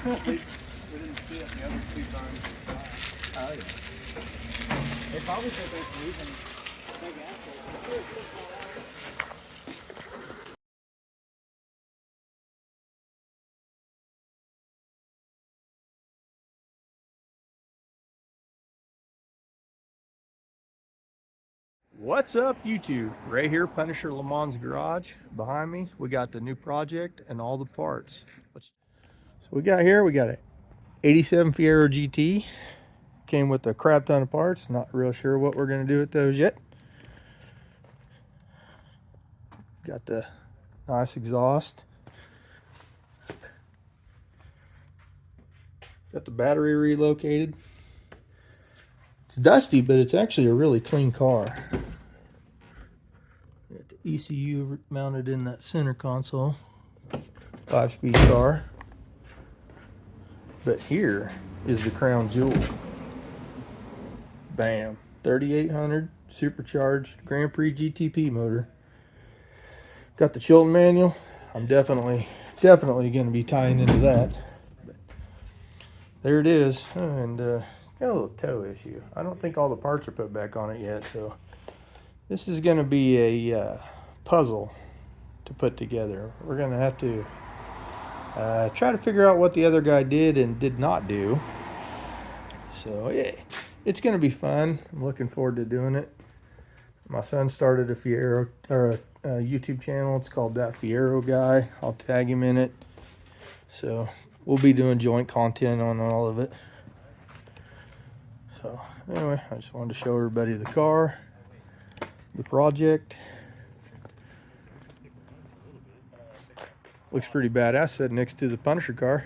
We didn't see it the other 2 times. Oh yeah. They probably said they're leaving big assholes. What's up, YouTube? Right here, Punisher Lemans garage. Behind me, we got the new project and all the parts. So we got an 87 Fiero GT. Came with a crap ton of parts. Not real sure what we're gonna do with those yet. Got the nice exhaust. Got the battery relocated. It's dusty, but it's actually a really clean car. Got the ECU mounted in that center console. 5-speed car. But here is the crown jewel. Bam. 3800 supercharged Grand Prix GTP motor. Got the Chilton manual. I'm definitely going to be tying into that. But there it is. And got a little tow issue. I don't think all the parts are put back on it yet. So this is going to be a puzzle to put together. We're going to have to try to figure out what the other guy did and did not do. So yeah, it's going to be fun. I'm looking forward to doing it. My son started a Fiero or a YouTube channel. It's called That Fiero Guy. I'll tag him in it. So we'll be doing joint content on all of it. So anyway, I just wanted to show everybody the car, the project. Looks pretty badass sitting next to the Punisher car.